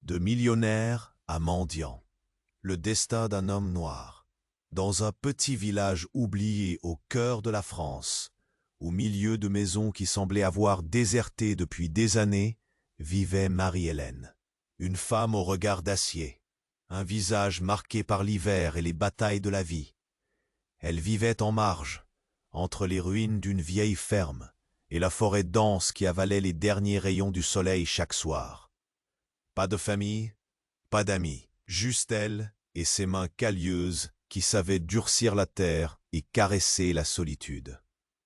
De millionnaire à mendiant. Le destin d'un homme noir. Dans un petit village oublié au cœur de la France, au milieu de maisons qui semblaient avoir déserté depuis des années, vivait Marie-Hélène. Une femme au regard d'acier, un visage marqué par l'hiver et les batailles de la vie. Elle vivait en marge, entre les ruines d'une vieille ferme et la forêt dense qui avalait les derniers rayons du soleil chaque soir. Pas de famille, pas d'amis, juste elle et ses mains calleuses qui savaient durcir la terre et caresser la solitude.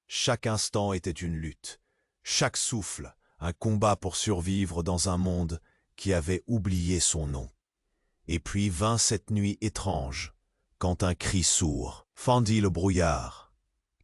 Chaque instant était une lutte, chaque souffle un combat pour survivre dans un monde qui avait oublié son nom. Et puis vint cette nuit étrange, quand un cri sourd fendit le brouillard.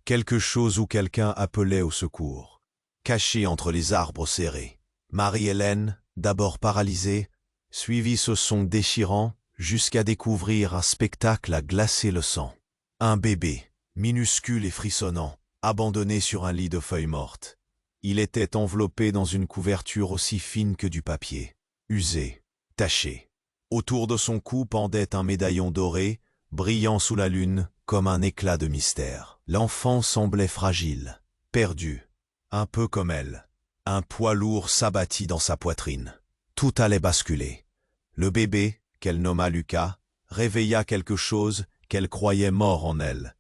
Quelque chose ou quelqu'un appelait au secours, caché entre les arbres serrés. Marie-Hélène, d'abord paralysée, suivit ce son déchirant jusqu'à découvrir un spectacle à glacer le sang. Un bébé, minuscule et frissonnant, abandonné sur un lit de feuilles mortes. Il était enveloppé dans une couverture aussi fine que du papier, usé, taché. Autour de son cou pendait un médaillon doré, brillant sous la lune comme un éclat de mystère. L'enfant semblait fragile, perdu, un peu comme elle. Un poids lourd s'abattit dans sa poitrine. Tout allait basculer. Le bébé, qu'elle nomma Lucas, réveilla quelque chose qu'elle croyait mort en elle.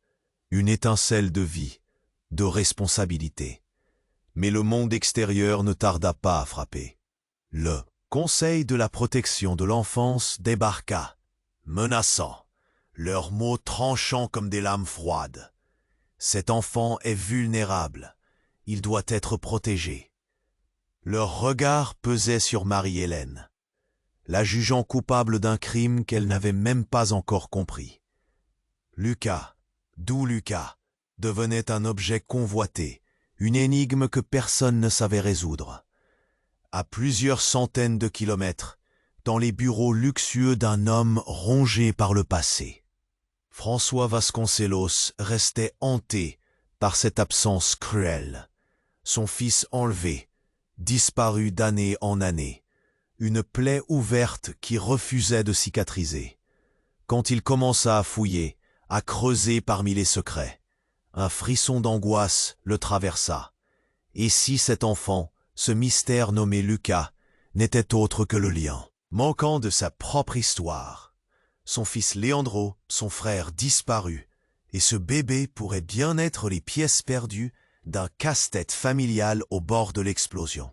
Une étincelle de vie, de responsabilité. Mais le monde extérieur ne tarda pas à frapper. Le Conseil de la protection de l'enfance débarqua, menaçant, leurs mots tranchants comme des lames froides. Cet enfant est vulnérable, il doit être protégé. Leur regard pesait sur Marie-Hélène, la jugeant coupable d'un crime qu'elle n'avait même pas encore compris. Lucas, d'où Lucas, devenait un objet convoité, une énigme que personne ne savait résoudre. À plusieurs centaines de kilomètres, dans les bureaux luxueux d'un homme rongé par le passé, François Vasconcelos restait hanté par cette absence cruelle. Son fils enlevé, disparu d'année en année, une plaie ouverte qui refusait de cicatriser. Quand il commença à fouiller, à creuser parmi les secrets, un frisson d'angoisse le traversa. Et si cet enfant, ce mystère nommé Lucas, n'était autre que le lien, manquant de sa propre histoire. Son fils Leandro, son frère disparu, et ce bébé pourrait bien être les pièces perdues d'un casse-tête familial au bord de l'explosion.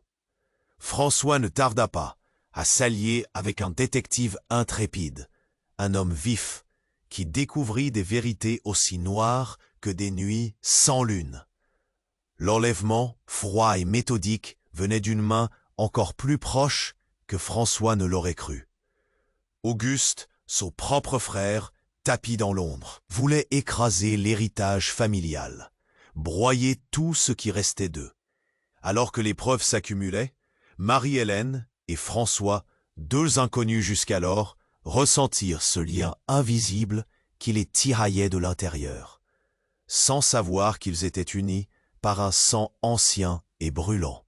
François ne tarda pas à s'allier avec un détective intrépide, un homme vif, qui découvrit des vérités aussi noires que des nuits sans lune. L'enlèvement, froid et méthodique, venait d'une main encore plus proche que François ne l'aurait cru. Auguste, son propre frère, tapi dans l'ombre, voulait écraser l'héritage familial, broyer tout ce qui restait d'eux. Alors que les preuves s'accumulaient, Marie-Hélène et François, deux inconnus jusqu'alors, ressentirent ce lien invisible qui les tiraillait de l'intérieur, sans savoir qu'ils étaient unis par un sang ancien et brûlant.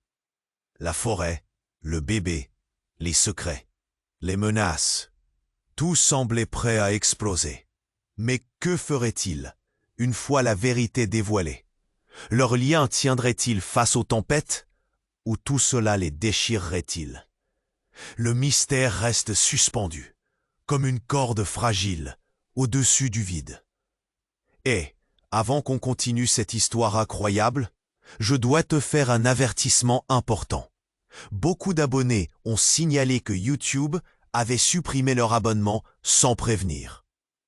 La forêt, le bébé, les secrets, les menaces, tout semblait prêt à exploser. Mais que feraient-ils, une fois la vérité dévoilée? Leur lien tiendrait-il face aux tempêtes, ou tout cela les déchirerait-il? Le mystère reste suspendu, comme une corde fragile, au-dessus du vide. Et, avant qu'on continue cette histoire incroyable, je dois te faire un avertissement important. Beaucoup d'abonnés ont signalé que YouTube avait supprimé leur abonnement sans prévenir.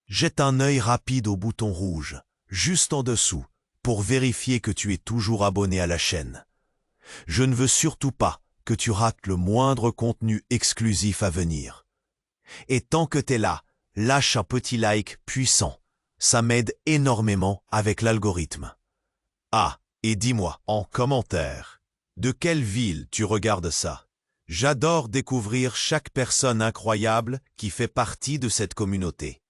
Jette un œil rapide au bouton rouge, juste en dessous, pour vérifier que tu es toujours abonné à la chaîne. Je ne veux surtout pas que tu rates le moindre contenu exclusif à venir. Et tant que t'es là, lâche un petit like puissant. Ça m'aide énormément avec l'algorithme. Ah, et dis-moi en commentaire, de quelle ville tu regardes ça? J'adore découvrir chaque personne incroyable qui fait partie de cette communauté.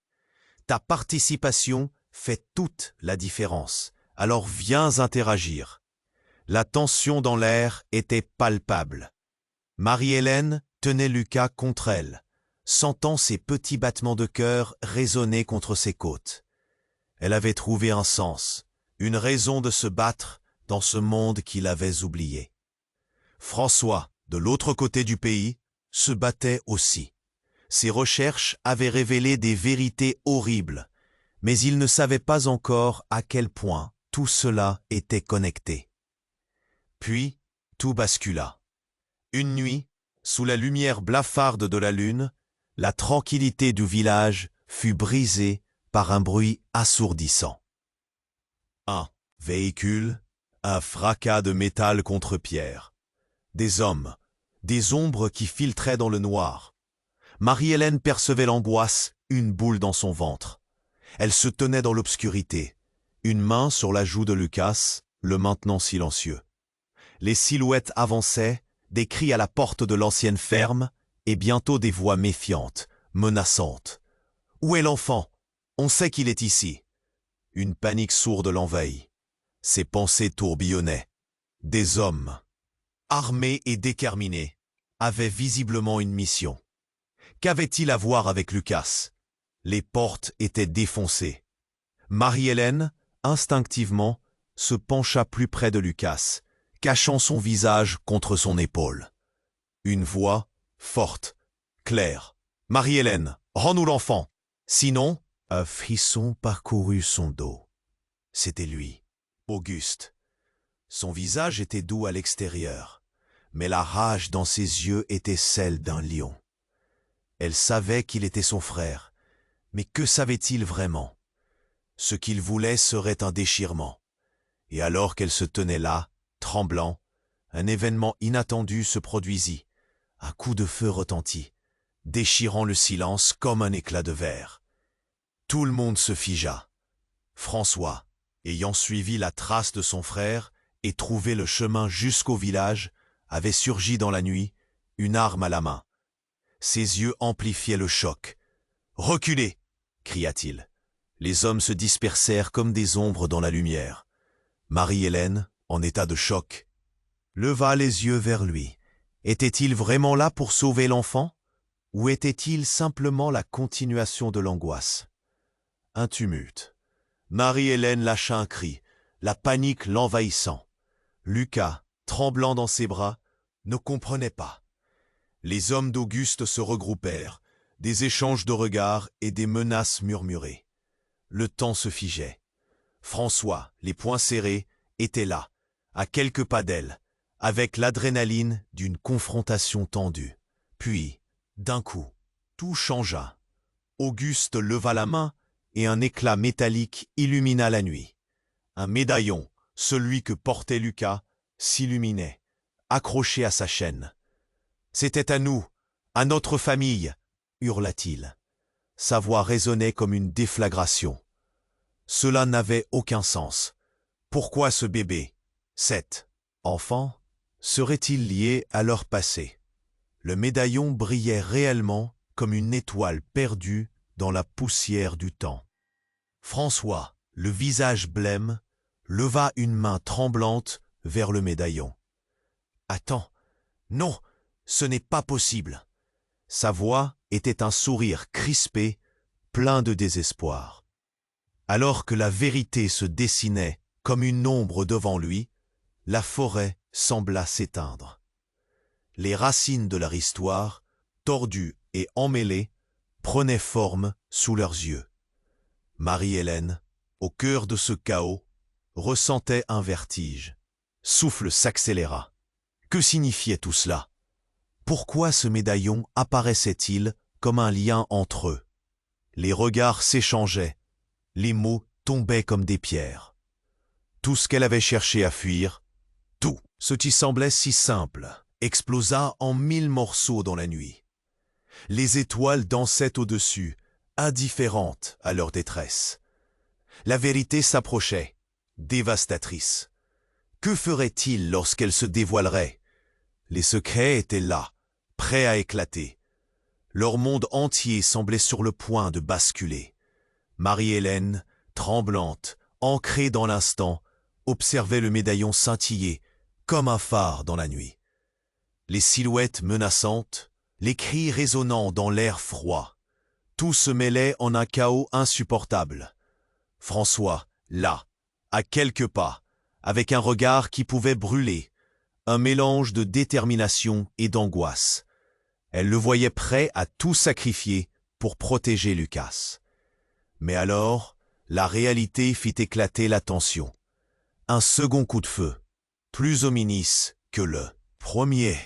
Ta participation fait toute la différence, alors viens interagir. La tension dans l'air était palpable. Marie-Hélène tenait Lucas contre elle, sentant ses petits battements de cœur résonner contre ses côtes. Elle avait trouvé un sens, une raison de se battre dans ce monde qu'il avait oublié. François, de l'autre côté du pays, se battait aussi. Ses recherches avaient révélé des vérités horribles, mais il ne savait pas encore à quel point tout cela était connecté. Puis, tout bascula. Une nuit, sous la lumière blafarde de la lune, la tranquillité du village fut brisée par un bruit assourdissant. Un véhicule, un fracas de métal contre pierre. Des hommes, des ombres qui filtraient dans le noir. Marie-Hélène percevait l'angoisse, une boule dans son ventre. Elle se tenait dans l'obscurité, une main sur la joue de Lucas, le maintenant silencieux. Les silhouettes avançaient, des cris à la porte de l'ancienne ferme, et bientôt des voix méfiantes, menaçantes. « Où est l'enfant? On sait qu'il est ici. » Une panique sourde l'envahit. Ses pensées tourbillonnaient. Des hommes, armés et déterminés, avaient visiblement une mission. Qu'avait-il à voir avec Lucas? Les portes étaient défoncées. Marie-Hélène, instinctivement, se pencha plus près de Lucas, cachant son visage contre son épaule. Une voix, forte, claire. « Marie-Hélène, rends-nous l'enfant! Sinon... » Un frisson parcourut son dos. C'était lui, Auguste. Son visage était doux à l'extérieur, mais la rage dans ses yeux était celle d'un lion. Elle savait qu'il était son frère, mais que savait-il vraiment? Ce qu'il voulait serait un déchirement. Et alors qu'elle se tenait là, tremblant, un événement inattendu se produisit. Un coup de feu retentit, déchirant le silence comme un éclat de verre. Tout le monde se figea. François, ayant suivi la trace de son frère et trouvé le chemin jusqu'au village, avait surgi dans la nuit, une arme à la main. Ses yeux amplifiaient le choc. « Reculez !» cria-t-il. Les hommes se dispersèrent comme des ombres dans la lumière. Marie-Hélène, en état de choc, leva les yeux vers lui. Était-il vraiment là pour sauver l'enfant? Ou était-il simplement la continuation de l'angoisse? Un tumulte. Marie-Hélène lâcha un cri, la panique l'envahissant. Lucas, tremblant dans ses bras, ne comprenait pas. Les hommes d'Auguste se regroupèrent, des échanges de regards et des menaces murmurées. Le temps se figeait. François, les poings serrés, était là, à quelques pas d'elle, avec l'adrénaline d'une confrontation tendue. Puis, d'un coup, tout changea. Auguste leva la main et un éclat métallique illumina la nuit. Un médaillon, celui que portait Lucas, s'illuminait, accroché à sa chaîne. « C'était à nous, à notre famille !» hurla-t-il. Sa voix résonnait comme une déflagration. Cela n'avait aucun sens. Pourquoi ce bébé, cet enfant, serait-il lié à leur passé? Le médaillon brillait réellement comme une étoile perdue dans la poussière du temps. François, le visage blême, leva une main tremblante vers le médaillon. « Attends, non, ce n'est pas possible !» Sa voix était un sourire crispé, plein de désespoir. Alors que la vérité se dessinait comme une ombre devant lui, la forêt sembla s'éteindre. Les racines de leur histoire, tordues et emmêlées, prenaient forme sous leurs yeux. Marie-Hélène, au cœur de ce chaos, ressentait un vertige. Souffle s'accéléra. Que signifiait tout cela? Pourquoi ce médaillon apparaissait-il comme un lien entre eux? Les regards s'échangeaient, les mots tombaient comme des pierres. Tout ce qu'elle avait cherché à fuir, tout ce qui semblait si simple, explosa en 1000 morceaux dans la nuit. Les étoiles dansaient au-dessus, indifférentes à leur détresse. La vérité s'approchait, dévastatrice. Que ferait-il lorsqu'elle se dévoilerait? Les secrets étaient là, prêts à éclater. Leur monde entier semblait sur le point de basculer. Marie-Hélène, tremblante, ancrée dans l'instant, observait le médaillon scintiller comme un phare dans la nuit. Les silhouettes menaçantes, les cris résonnant dans l'air froid. Tout se mêlait en un chaos insupportable. François, là, à quelques pas, avec un regard qui pouvait brûler, un mélange de détermination et d'angoisse. Elle le voyait prêt à tout sacrifier pour protéger Lucas. Mais alors, la réalité fit éclater la tension. Un second coup de feu, plus ominous que le premier,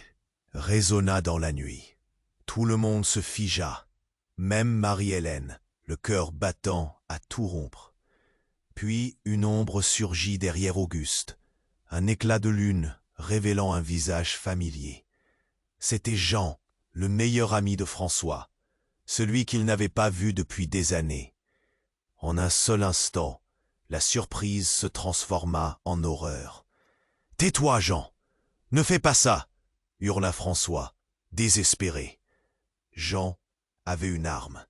résonna dans la nuit. Tout le monde se figea, même Marie-Hélène, le cœur battant à tout rompre. Puis une ombre surgit derrière Auguste, un éclat de lune révélant un visage familier. C'était Jean, le meilleur ami de François, celui qu'il n'avait pas vu depuis des années. En un seul instant, la surprise se transforma en horreur. « Tais-toi, Jean! Ne fais pas ça !» hurla François, désespéré. Jean avait une arme.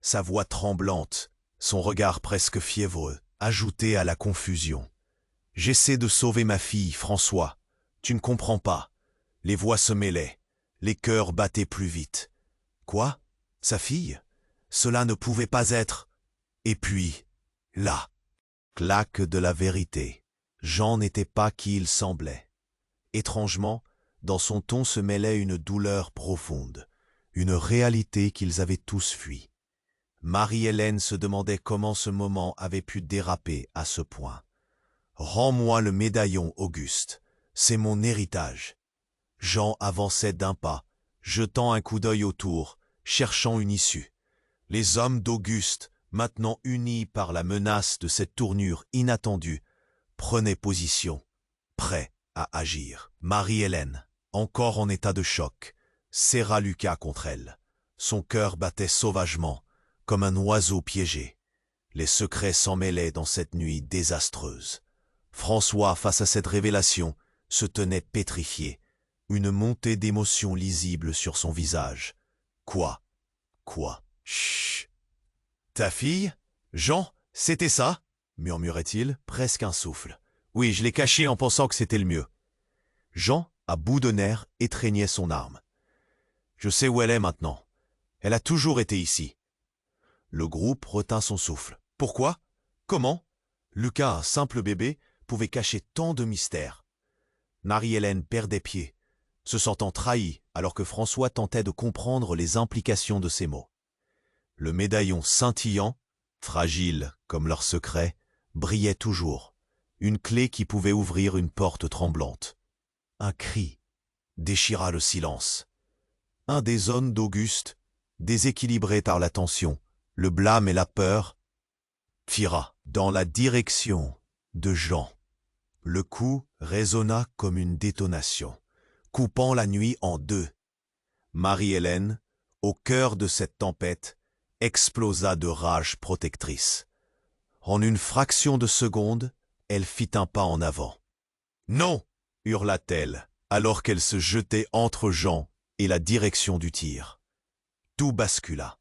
Sa voix tremblante, son regard presque fiévreux, ajoutait à la confusion. « J'essaie de sauver ma fille, François. Tu ne comprends pas. » Les voix se mêlaient. Les cœurs battaient plus vite. Quoi? Sa fille? Cela ne pouvait pas être. Et puis, là, claque de la vérité. Jean n'était pas qui il semblait. Étrangement, dans son ton se mêlait une douleur profonde, une réalité qu'ils avaient tous fui. Marie-Hélène se demandait comment ce moment avait pu déraper à ce point. « Rends-moi le médaillon, Auguste. C'est mon héritage. » Jean avançait d'un pas, jetant un coup d'œil autour, cherchant une issue. Les hommes d'Auguste, maintenant unis par la menace de cette tournure inattendue, prenaient position, prêts à agir. Marie-Hélène, encore en état de choc, serra Lucas contre elle. Son cœur battait sauvagement, comme un oiseau piégé. Les secrets s'en mêlaient dans cette nuit désastreuse. François, face à cette révélation, se tenait pétrifié, une montée d'émotion lisible sur son visage. « Quoi? Chut! Ta fille? Jean, c'était ça? » murmurait-il, presque un souffle. « Oui, je l'ai cachée en pensant que c'était le mieux. » Jean, à bout de nerfs, étreignait son arme. « Je sais où elle est maintenant. Elle a toujours été ici. » Le groupe retint son souffle. « Pourquoi? Comment? » Lucas, un simple bébé, pouvait cacher tant de mystères. Marie-Hélène perdait pied, se sentant trahie alors que François tentait de comprendre les implications de ses mots. Le médaillon scintillant, fragile comme leur secret, brillait toujours, une clé qui pouvait ouvrir une porte tremblante. Un cri déchira le silence. Un des hommes d'Auguste, déséquilibré par la tension, le blâme et la peur, tira dans la direction de Jean. Le coup résonna comme une détonation, coupant la nuit en deux. Marie-Hélène, au cœur de cette tempête, explosa de rage protectrice. En une fraction de seconde, elle fit un pas en avant. « Non !» hurla-t-elle, alors qu'elle se jetait entre Jean et la direction du tir. Tout bascula.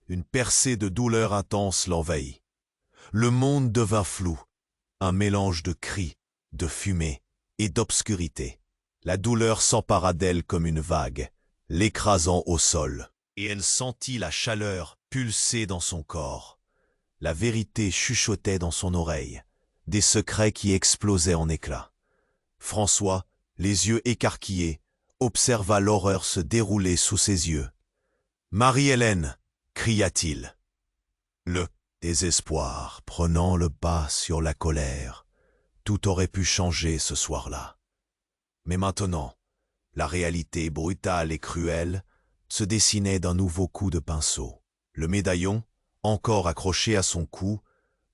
Une percée de douleur intense l'envahit. Le monde devint flou, un mélange de cris, de fumée et d'obscurité. La douleur s'empara d'elle comme une vague, l'écrasant au sol, et elle sentit la chaleur pulser dans son corps. La vérité chuchotait dans son oreille, des secrets qui explosaient en éclats. François, les yeux écarquillés, observa l'horreur se dérouler sous ses yeux. « Marie-Hélène !» cria-t-il. Le désespoir prenant le pas sur la colère, tout aurait pu changer ce soir-là. Mais maintenant, la réalité brutale et cruelle se dessinait d'un nouveau coup de pinceau. Le médaillon, encore accroché à son cou,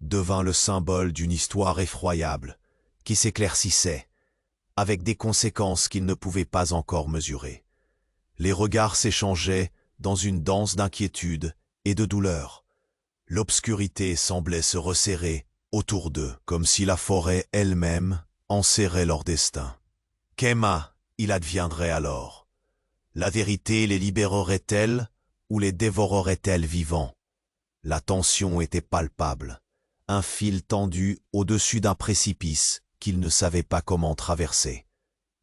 devint le symbole d'une histoire effroyable qui s'éclaircissait, avec des conséquences qu'il ne pouvait pas encore mesurer. Les regards s'échangeaient dans une danse d'inquiétude et de douleur. L'obscurité semblait se resserrer autour d'eux, comme si la forêt elle-même enserrait leur destin. Qu'Emma il adviendrait alors? La vérité les libérerait-elle ou les dévorerait-elle vivants? La tension était palpable, un fil tendu au-dessus d'un précipice qu'ils ne savaient pas comment traverser.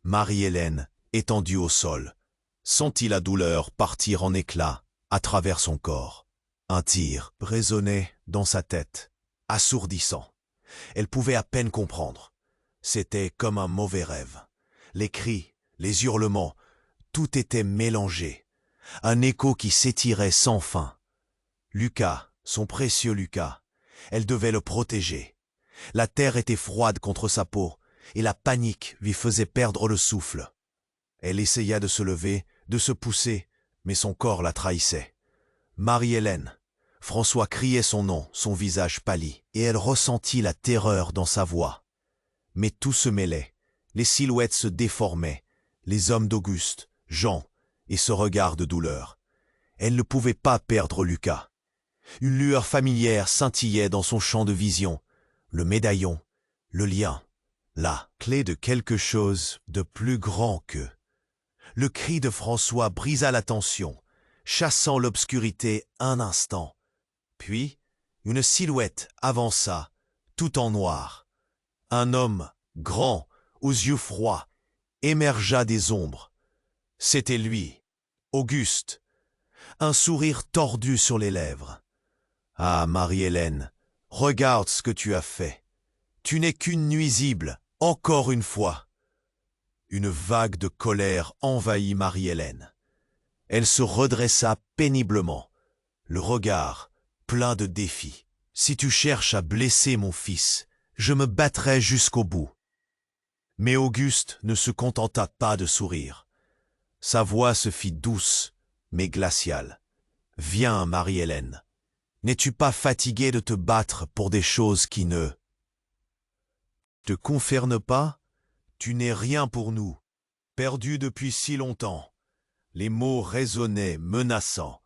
Marie-Hélène, étendue au sol, sentit la douleur partir en éclats à travers son corps. Un tir résonnait dans sa tête, assourdissant. Elle pouvait à peine comprendre. C'était comme un mauvais rêve. Les cris, les hurlements, tout était mélangé. Un écho qui s'étirait sans fin. Lucas, son précieux Lucas, elle devait le protéger. La terre était froide contre sa peau, et la panique lui faisait perdre le souffle. Elle essaya de se lever, de se pousser, mais son corps la trahissait. Marie-Hélène. François criait son nom, son visage pâli, et elle ressentit la terreur dans sa voix. Mais tout se mêlait, les silhouettes se déformaient, les hommes d'Auguste, Jean, et ce regard de douleur. Elle ne pouvait pas perdre Lucas. Une lueur familière scintillait dans son champ de vision, le médaillon, le lien, la clé de quelque chose de plus grand qu'eux. Le cri de François brisa la tension, chassant l'obscurité un instant. Puis, une silhouette avança, tout en noir. Un homme, grand, aux yeux froids, émergea des ombres. C'était lui, Auguste, un sourire tordu sur les lèvres. « Ah, Marie-Hélène, regarde ce que tu as fait. Tu n'es qu'une nuisible, encore une fois. » Une vague de colère envahit Marie-Hélène. Elle se redressa péniblement, le regard plein de défi. « Si tu cherches à blesser mon fils, je me battrai jusqu'au bout. » Mais Auguste ne se contenta pas de sourire. Sa voix se fit douce, mais glaciale. « Viens, Marie-Hélène. N'es-tu pas fatiguée de te battre pour des choses qui ne te concernent pas? Tu n'es rien pour nous, perdu depuis si longtemps. » Les mots résonnaient, menaçants.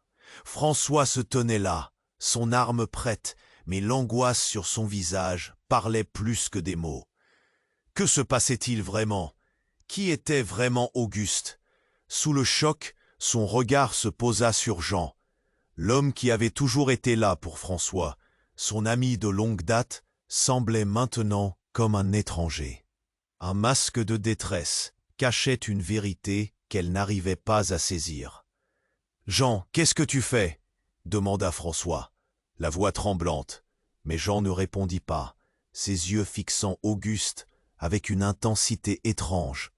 François se tenait là, son arme prête, mais l'angoisse sur son visage parlait plus que des mots. Que se passait-il vraiment? Qui était vraiment Auguste? Sous le choc, son regard se posa sur Jean. L'homme qui avait toujours été là pour François, son ami de longue date, semblait maintenant comme un étranger. Un masque de détresse cachait une vérité qu'elle n'arrivait pas à saisir. « Jean, qu'est-ce que tu fais ?» demanda François, la voix tremblante. Mais Jean ne répondit pas, ses yeux fixant Auguste avec une intensité étrange.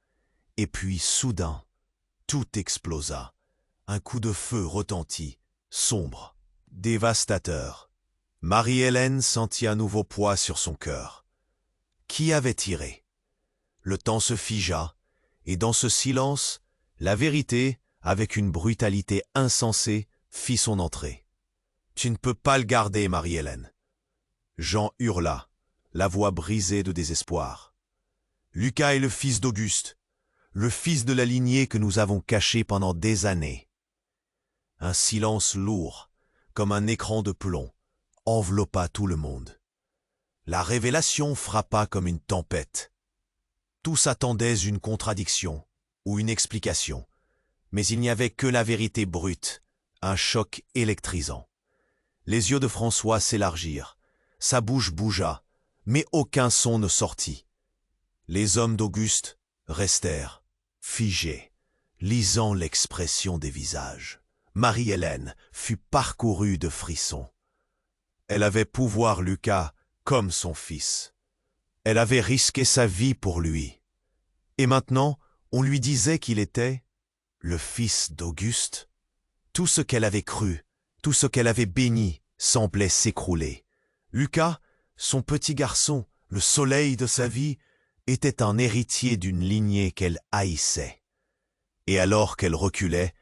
Et puis, soudain, tout explosa. Un coup de feu retentit, sombre, dévastateur. Marie-Hélène sentit un nouveau poids sur son cœur. Qui avait tiré? Le temps se figea, et dans ce silence, la vérité, avec une brutalité insensée, fit son entrée. « Tu ne peux pas le garder, Marie-Hélène. » Jean hurla, la voix brisée de désespoir. « Lucas est le fils d'Auguste, le fils de la lignée que nous avons caché pendant des années. » Un silence lourd, comme un écran de plomb, enveloppa tout le monde. La révélation frappa comme une tempête. Tous attendaient une contradiction ou une explication, mais il n'y avait que la vérité brute, un choc électrisant. Les yeux de François s'élargirent, sa bouche bougea, mais aucun son ne sortit. Les hommes d'Auguste restèrent, figés, lisant l'expression des visages. Marie-Hélène fut parcourue de frissons. Elle avait pu voir Lucas comme son fils. Elle avait risqué sa vie pour lui. Et maintenant, on lui disait qu'il était le fils d'Auguste. Tout ce qu'elle avait cru, tout ce qu'elle avait béni, semblait s'écrouler. Lucas, son petit garçon, le soleil de sa vie, était un héritier d'une lignée qu'elle haïssait. Et alors qu'elle reculait,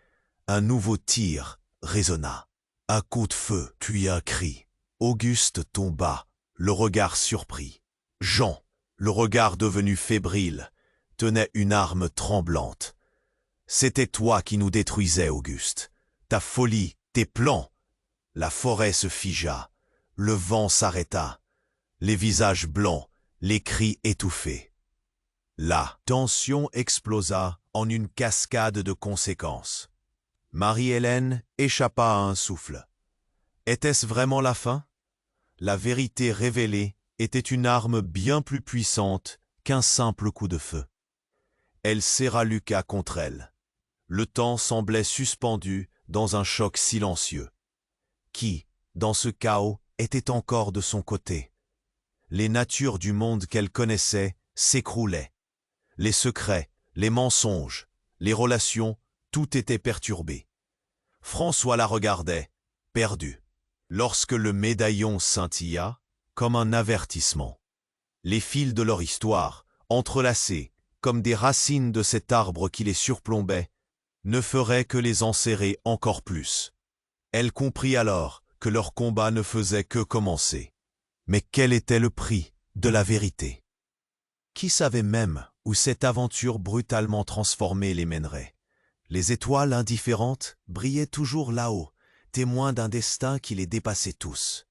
un nouveau tir résonna. Un coup de feu, puis un cri. Auguste tomba, le regard surpris. Jean, le regard devenu fébrile, tenait une arme tremblante. « C'était toi qui nous détruisais, Auguste. Ta folie, tes plans. » La forêt se figea, le vent s'arrêta, les visages blancs, les cris étouffés. La tension explosa en une cascade de conséquences. Marie-Hélène échappa à un souffle. Était-ce vraiment la fin? La vérité révélée était une arme bien plus puissante qu'un simple coup de feu. Elle serra Lucas contre elle. Le temps semblait suspendu dans un choc silencieux. Qui, dans ce chaos, était encore de son côté? Les natures du monde qu'elle connaissait s'écroulaient. Les secrets, les mensonges, les relations, tout était perturbé. François la regardait, perdu. Lorsque le médaillon scintilla, comme un avertissement. Les fils de leur histoire, entrelacés, comme des racines de cet arbre qui les surplombait, ne feraient que les enserrer encore plus. Elle comprit alors que leur combat ne faisait que commencer. Mais quel était le prix de la vérité? Qui savait même où cette aventure brutalement transformée les mènerait? Les étoiles indifférentes brillaient toujours là-haut, témoins d'un destin qui les dépassait tous.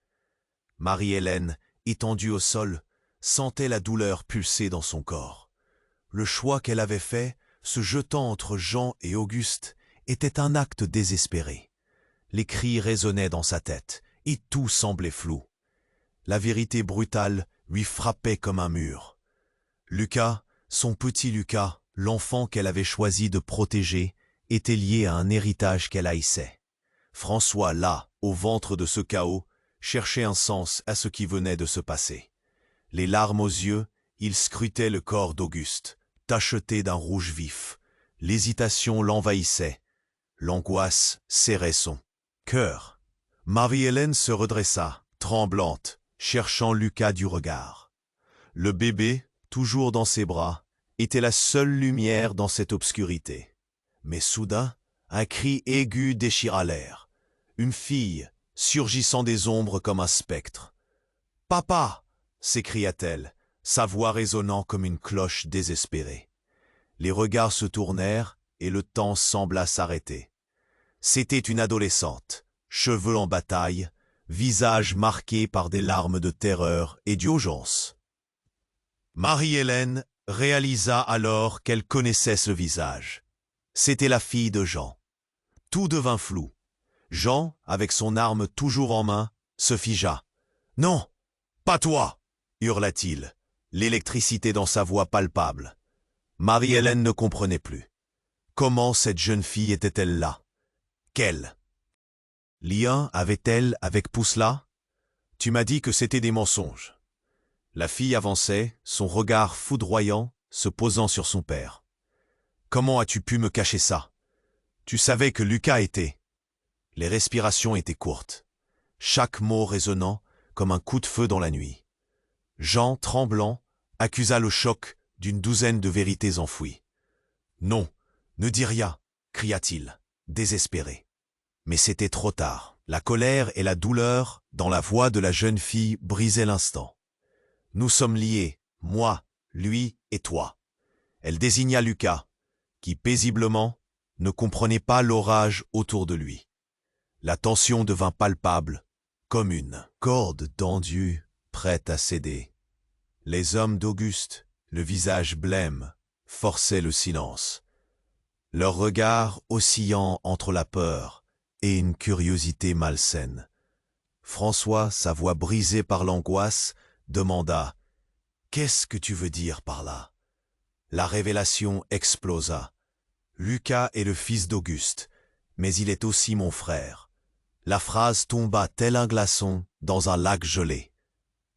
Marie-Hélène, étendue au sol, sentait la douleur pulser dans son corps. Le choix qu'elle avait fait, se jetant entre Jean et Auguste, était un acte désespéré. Les cris résonnaient dans sa tête, et tout semblait flou. La vérité brutale lui frappait comme un mur. Lucas, son petit Lucas, l'enfant qu'elle avait choisi de protéger, était lié à un héritage qu'elle haïssait. François, là, au ventre de ce chaos, cherchait un sens à ce qui venait de se passer. Les larmes aux yeux, il scrutait le corps d'Auguste, tacheté d'un rouge vif. L'hésitation l'envahissait. L'angoisse serrait son cœur. Marie-Hélène se redressa, tremblante, cherchant Lucas du regard. Le bébé, toujours dans ses bras, était la seule lumière dans cette obscurité. Mais soudain, un cri aigu déchira l'air. Une fille, surgissant des ombres comme un spectre. « Papa !» s'écria-t-elle, sa voix résonnant comme une cloche désespérée. Les regards se tournèrent et le temps sembla s'arrêter. C'était une adolescente, cheveux en bataille, visage marqué par des larmes de terreur et d'urgence. Marie-Hélène réalisa alors qu'elle connaissait ce visage. C'était la fille de Jean. Tout devint flou. Jean, avec son arme toujours en main, se figea. « Non, pas toi !» hurla-t-il, l'électricité dans sa voix palpable. Marie-Hélène ne comprenait plus. Comment cette jeune fille était-elle là? Quel lien avait-elle avec Pousselat? Tu m'as dit que c'était des mensonges. La fille avançait, son regard foudroyant, se posant sur son père. Comment as-tu pu me cacher ça? Tu savais que Lucas était... Les respirations étaient courtes, chaque mot résonnant comme un coup de feu dans la nuit. Jean, tremblant, accusa le choc d'une douzaine de vérités enfouies. « Non, ne dis rien !» cria-t-il, désespéré. Mais c'était trop tard. La colère et la douleur, dans la voix de la jeune fille, brisaient l'instant. « Nous sommes liés, moi, lui et toi. » Elle désigna Lucas, qui paisiblement ne comprenait pas l'orage autour de lui. La tension devint palpable, comme une corde tendue, prête à céder. Les hommes d'Auguste, le visage blême, forçaient le silence. Leur regard oscillant entre la peur et une curiosité malsaine. François, sa voix brisée par l'angoisse, demanda « Qu'est-ce que tu veux dire par là ?» La révélation explosa. Lucas est le fils d'Auguste, mais il est aussi mon frère. La phrase tomba tel un glaçon dans un lac gelé.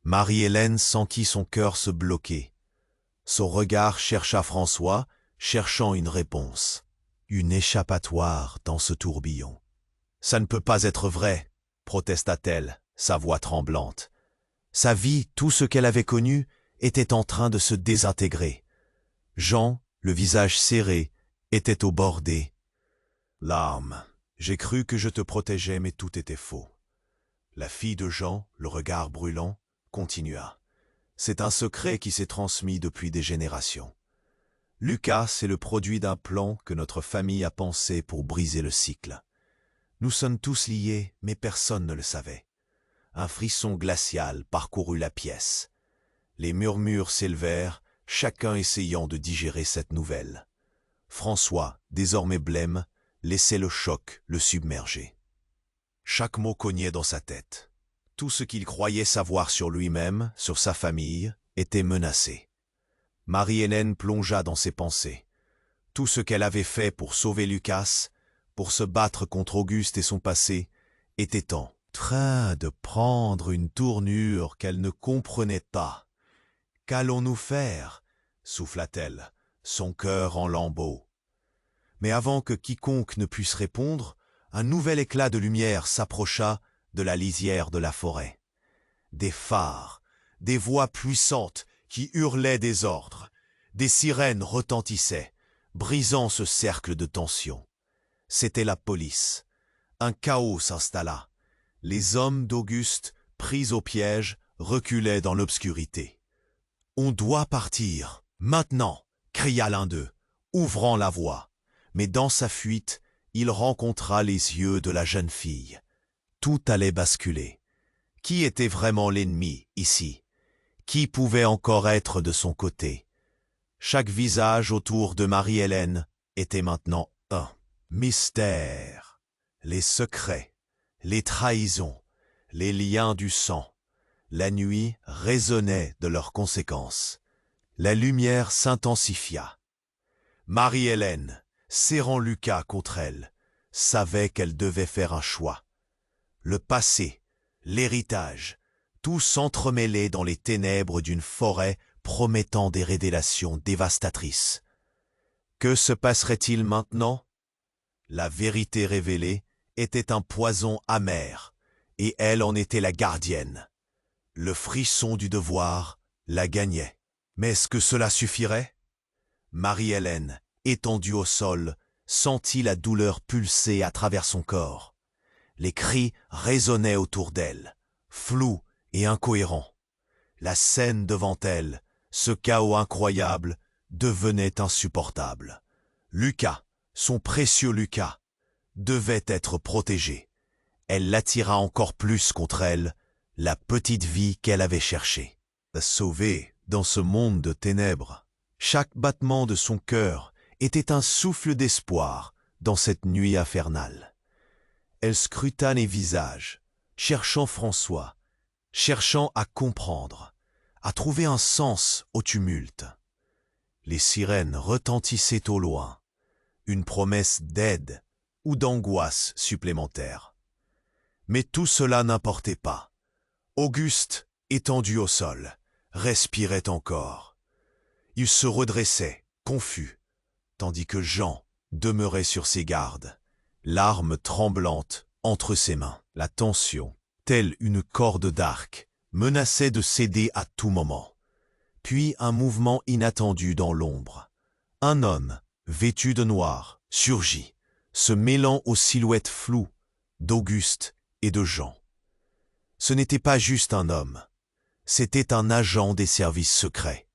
Marie-Hélène sentit son cœur se bloquer. Son regard chercha François, cherchant une réponse. Une échappatoire dans ce tourbillon. « Ça ne peut pas être vrai !» protesta-t-elle, sa voix tremblante. Sa vie, tout ce qu'elle avait connu, était en train de se désintégrer. Jean, le visage serré, était au bord des larmes. J'ai cru que je te protégeais, mais tout était faux. La fille de Jean, le regard brûlant, continua. C'est un secret qui s'est transmis depuis des générations. Lucas, c'est le produit d'un plan que notre famille a pensé pour briser le cycle. Nous sommes tous liés, mais personne ne le savait. Un frisson glacial parcourut la pièce. Les murmures s'élevèrent, chacun essayant de digérer cette nouvelle. François, désormais blême, laissait le choc le submerger. Chaque mot cognait dans sa tête. Tout ce qu'il croyait savoir sur lui-même, sur sa famille, était menacé. Marie-Hélène plongea dans ses pensées. Tout ce qu'elle avait fait pour sauver Lucas, pour se battre contre Auguste et son passé, était en train de prendre une tournure qu'elle ne comprenait pas. « Qu'allons-nous faire » souffla-t-elle, son cœur en lambeaux. Mais avant que quiconque ne puisse répondre, un nouvel éclat de lumière s'approcha de la lisière de la forêt. Des phares, des voix puissantes qui hurlaient des ordres, des sirènes retentissaient, brisant ce cercle de tension. C'était la police. Un chaos s'installa. Les hommes d'Auguste, pris au piège, reculaient dans l'obscurité. « On doit partir, maintenant !» cria l'un d'eux, ouvrant la voie. Mais dans sa fuite, il rencontra les yeux de la jeune fille. Tout allait basculer. Qui était vraiment l'ennemi ici? Qui pouvait encore être de son côté? Chaque visage autour de Marie-Hélène était maintenant un mystère. Les secrets, les trahisons, les liens du sang. La nuit résonnait de leurs conséquences. La lumière s'intensifia. Marie-Hélène, serrant Lucas contre elle, savait qu'elle devait faire un choix. Le passé, l'héritage, tout s'entremêlait dans les ténèbres d'une forêt promettant des révélations dévastatrices. Que se passerait-il maintenant? La vérité révélée était un poison amer, et elle en était la gardienne. Le frisson du devoir la gagnait. Mais est-ce que cela suffirait? Marie-Hélène, étendue au sol, sentit la douleur pulser à travers son corps. Les cris résonnaient autour d'elle, flous et incohérents. La scène devant elle, ce chaos incroyable, devenait insupportable. Lucas, son précieux Lucas, devait être protégé. Elle l'attira encore plus contre elle, la petite vie qu'elle avait cherchée. La sauver dans ce monde de ténèbres. Chaque battement de son cœur était un souffle d'espoir dans cette nuit infernale. Elle scruta les visages, cherchant François, cherchant à comprendre, à trouver un sens au tumulte. Les sirènes retentissaient au loin, une promesse d'aide ou d'angoisse supplémentaire. Mais tout cela n'importait pas. Auguste, étendu au sol, respirait encore. Il se redressait, confus, tandis que Jean demeurait sur ses gardes, l'arme tremblante entre ses mains. La tension, telle une corde d'arc, menaçait de céder à tout moment. Puis un mouvement inattendu dans l'ombre. Un homme, vêtu de noir, surgit, se mêlant aux silhouettes floues d'Auguste et de Jean. Ce n'était pas juste un homme, c'était un agent des services secrets,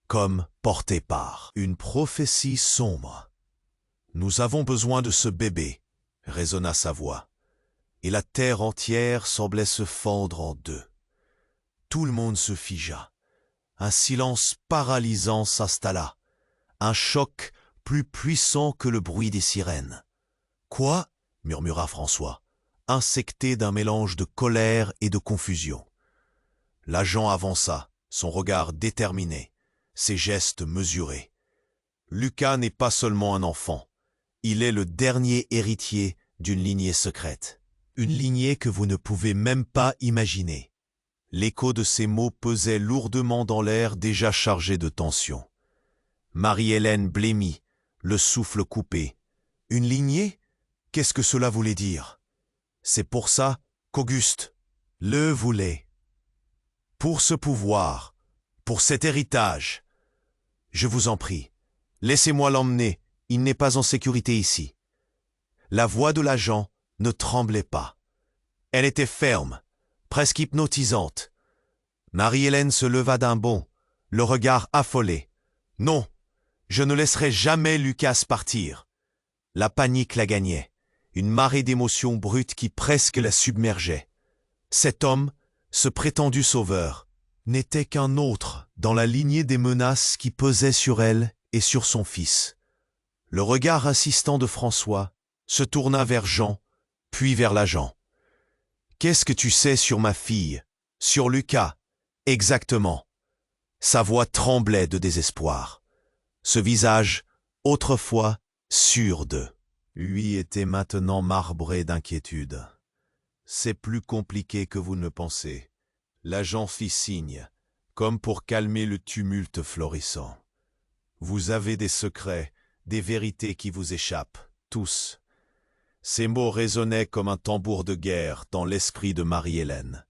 comme porté par une prophétie sombre. « Nous avons besoin de ce bébé », résonna sa voix, et la terre entière semblait se fendre en deux. Tout le monde se figea. Un silence paralysant s'installa, un choc plus puissant que le bruit des sirènes. « Quoi ?» murmura François, insecté d'un mélange de colère et de confusion. L'agent avança, son regard déterminé, ses gestes mesurés. Lucas n'est pas seulement un enfant, il est le dernier héritier d'une lignée secrète. Une lignée que vous ne pouvez même pas imaginer. L'écho de ces mots pesait lourdement dans l'air déjà chargé de tension. Marie-Hélène blêmit, le souffle coupé. Une lignée? Qu'est-ce que cela voulait dire? C'est pour ça qu'Auguste le voulait. Pour ce pouvoir, pour cet héritage. Je vous en prie, laissez-moi l'emmener, il n'est pas en sécurité ici. La voix de l'agent ne tremblait pas. Elle était ferme, presque hypnotisante. Marie-Hélène se leva d'un bond, le regard affolé. « Non, je ne laisserai jamais Lucas partir. » La panique la gagnait, une marée d'émotions brutes qui presque la submergeait. Cet homme, ce prétendu sauveur, n'était qu'un autre dans la lignée des menaces qui pesaient sur elle et sur son fils. Le regard insistant de François se tourna vers Jean, puis vers l'agent. « Qu'est-ce que tu sais sur ma fille, sur Lucas, exactement ?» Sa voix tremblait de désespoir. Ce visage, autrefois sûr d'eux, lui était maintenant marbré d'inquiétude. C'est plus compliqué que vous ne pensez. L'agent fit signe, comme pour calmer le tumulte florissant. Vous avez des secrets, des vérités qui vous échappent, tous. Ces mots résonnaient comme un tambour de guerre dans l'esprit de Marie-Hélène.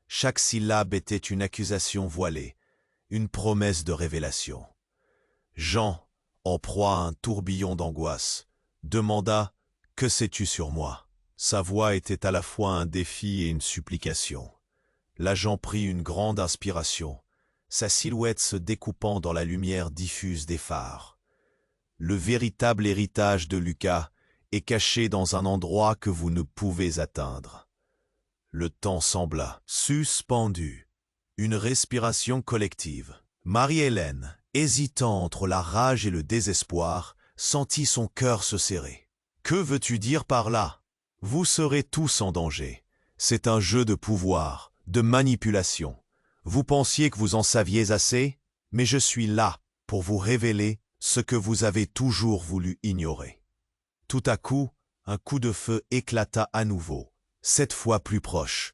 Chaque syllabe était une accusation voilée, une promesse de révélation. Jean, en proie à un tourbillon d'angoisse, demanda « Que sais-tu sur moi ?» Sa voix était à la fois un défi et une supplication. L'agent prit une grande inspiration, sa silhouette se découpant dans la lumière diffuse des phares. Le véritable héritage de Lucas est caché dans un endroit que vous ne pouvez atteindre. Le temps sembla suspendu. Une respiration collective. Marie-Hélène, hésitant entre la rage et le désespoir, sentit son cœur se serrer. « Que veux-tu dire par là ? Vous serez tous en danger. C'est un jeu de pouvoir, de manipulation. Vous pensiez que vous en saviez assez, mais je suis là pour vous révéler ce que vous avez toujours voulu ignorer. » Tout à coup, un coup de feu éclata à nouveau, cette fois plus proche.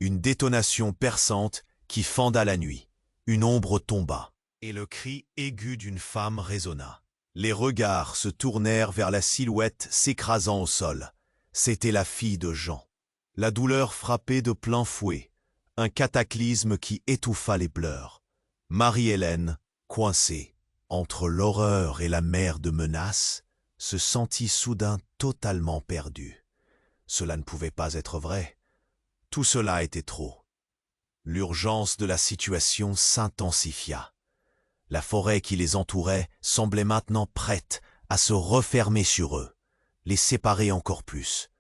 Une détonation perçante qui fenda la nuit. Une ombre tomba, et le cri aigu d'une femme résonna. Les regards se tournèrent vers la silhouette s'écrasant au sol. C'était la fille de Jean. La douleur frappait de plein fouet, un cataclysme qui étouffa les pleurs. Marie-Hélène, coincée entre l'horreur et la mer de menaces, se sentit soudain totalement perdue. Cela ne pouvait pas être vrai. Tout cela était trop. L'urgence de la situation s'intensifia. La forêt qui les entourait semblait maintenant prête à se refermer sur eux, les séparer encore plus.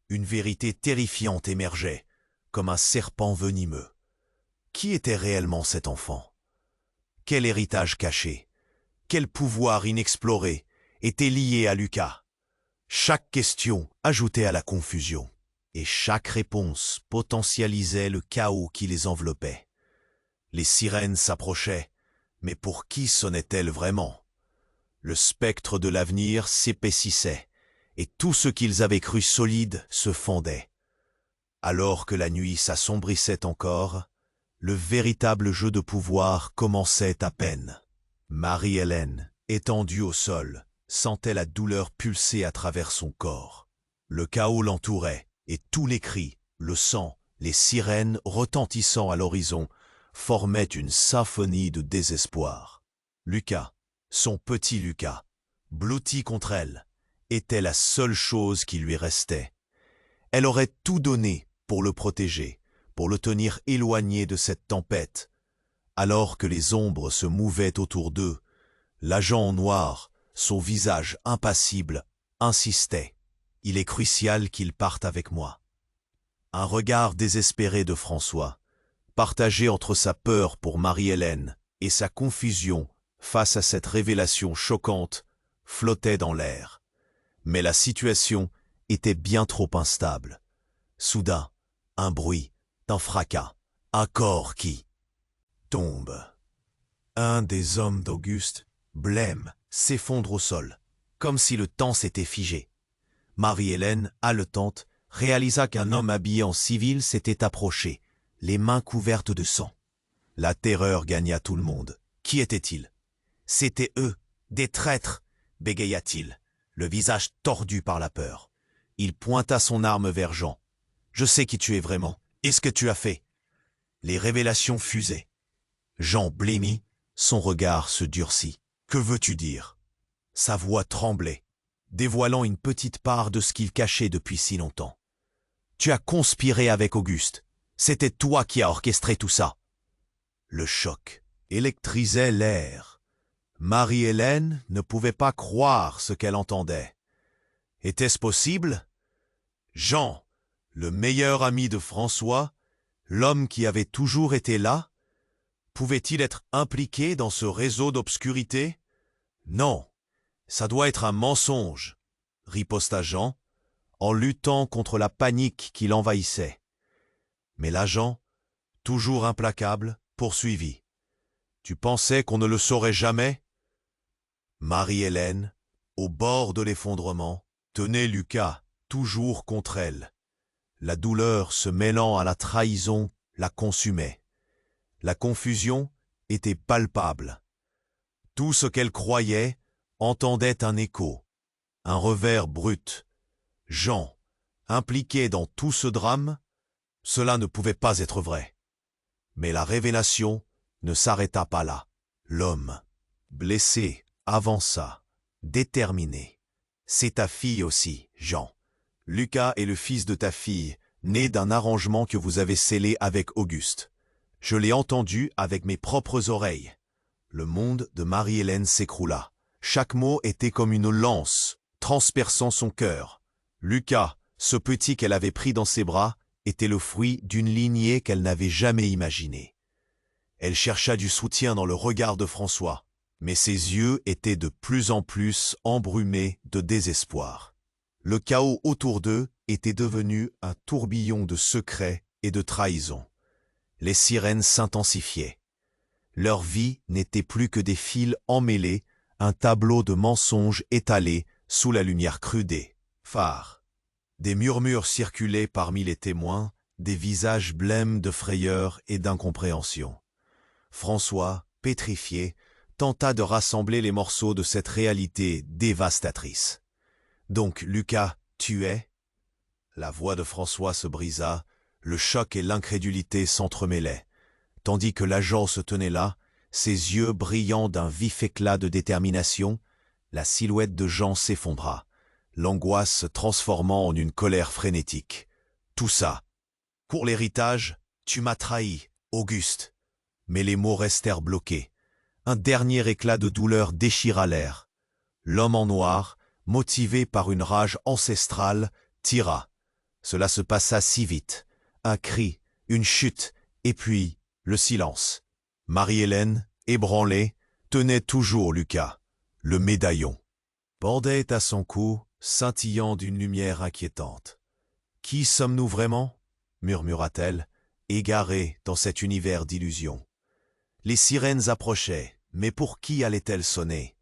Une vérité terrifiante émergeait, comme un serpent venimeux. Qui était réellement cet enfant? Quel héritage caché? Quel pouvoir inexploré était lié à Lucas? Chaque question ajoutait à la confusion, et chaque réponse potentialisait le chaos qui les enveloppait. Les sirènes s'approchaient, mais pour qui sonnaient-elles vraiment? Le spectre de l'avenir s'épaississait, et tout ce qu'ils avaient cru solide se fondait. Alors que la nuit s'assombrissait encore, le véritable jeu de pouvoir commençait à peine. Marie-Hélène, étendue au sol, sentait la douleur pulser à travers son corps. Le chaos l'entourait, et tous les cris, le sang, les sirènes retentissant à l'horizon, formaient une symphonie de désespoir. Lucas, son petit Lucas, blotti contre elle, était la seule chose qui lui restait. Elle aurait tout donné pour le protéger, pour le tenir éloigné de cette tempête. Alors que les ombres se mouvaient autour d'eux, l'agent en noir, son visage impassible, insistait. « Il est crucial qu'il parte avec moi. » Un regard désespéré de François, partagé entre sa peur pour Marie-Hélène et sa confusion face à cette révélation choquante, flottait dans l'air. Mais la situation était bien trop instable. Soudain, un bruit, un fracas, un corps qui tombe. Un des hommes d'Auguste, blême, s'effondre au sol, comme si le temps s'était figé. Marie-Hélène, haletante, réalisa qu'un homme habillé en civil s'était approché, les mains couvertes de sang. La terreur gagna tout le monde. Qui étaient-ils? C'étaient eux, des traîtres, bégaya-t-il, le visage tordu par la peur. Il pointa son arme vers Jean. « Je sais qui tu es vraiment, et ce que tu as fait. » Les révélations fusaient. Jean blêmit, son regard se durcit. « Que veux-tu dire ?» Sa voix tremblait, dévoilant une petite part de ce qu'il cachait depuis si longtemps. « Tu as conspiré avec Auguste. C'était toi qui as orchestré tout ça. » Le choc électrisait l'air. Marie-Hélène ne pouvait pas croire ce qu'elle entendait. Était-ce possible? Jean, le meilleur ami de François, l'homme qui avait toujours été là, pouvait-il être impliqué dans ce réseau d'obscurité? Non, ça doit être un mensonge, riposta Jean, en luttant contre la panique qui l'envahissait. Mais l'agent, toujours implacable, poursuivit. « Tu pensais qu'on ne le saurait jamais ?» Marie-Hélène, au bord de l'effondrement, tenait Lucas, toujours contre elle. La douleur se mêlant à la trahison la consumait. La confusion était palpable. Tout ce qu'elle croyait entendait un écho, un revers brut. Jean, impliqué dans tout ce drame, cela ne pouvait pas être vrai. Mais la révélation ne s'arrêta pas là. L'homme, blessé, avança, déterminé. C'est ta fille aussi, Jean. Lucas est le fils de ta fille, né d'un arrangement que vous avez scellé avec Auguste. Je l'ai entendu avec mes propres oreilles. Le monde de Marie-Hélène s'écroula. Chaque mot était comme une lance, transperçant son cœur. Lucas, ce petit qu'elle avait pris dans ses bras, était le fruit d'une lignée qu'elle n'avait jamais imaginée. Elle chercha du soutien dans le regard de François, mais ses yeux étaient de plus en plus embrumés de désespoir. Le chaos autour d'eux était devenu un tourbillon de secrets et de trahisons. Les sirènes s'intensifiaient. Leur vie n'était plus que des fils emmêlés, un tableau de mensonges étalé sous la lumière crue des phares. Des murmures circulaient parmi les témoins, des visages blêmes de frayeur et d'incompréhension. François, pétrifié, tenta de rassembler les morceaux de cette réalité dévastatrice. Donc Lucas tuait? La voix de François se brisa, le choc et l'incrédulité s'entremêlaient. Tandis que l'agent se tenait là, ses yeux brillants d'un vif éclat de détermination, la silhouette de Jean s'effondra, l'angoisse se transformant en une colère frénétique. Tout ça. Pour l'héritage, tu m'as trahi, Auguste. Mais les mots restèrent bloqués. Un dernier éclat de douleur déchira l'air. L'homme en noir, motivé par une rage ancestrale, tira. Cela se passa si vite. Un cri, une chute, et puis le silence. Marie-Hélène, ébranlée, tenait toujours Lucas, le médaillon. Bordait à son cou, scintillant d'une lumière inquiétante. « Qui sommes-nous vraiment » murmura-t-elle, égarée dans cet univers d'illusions. Les sirènes approchaient, mais pour qui allaient-elles sonner?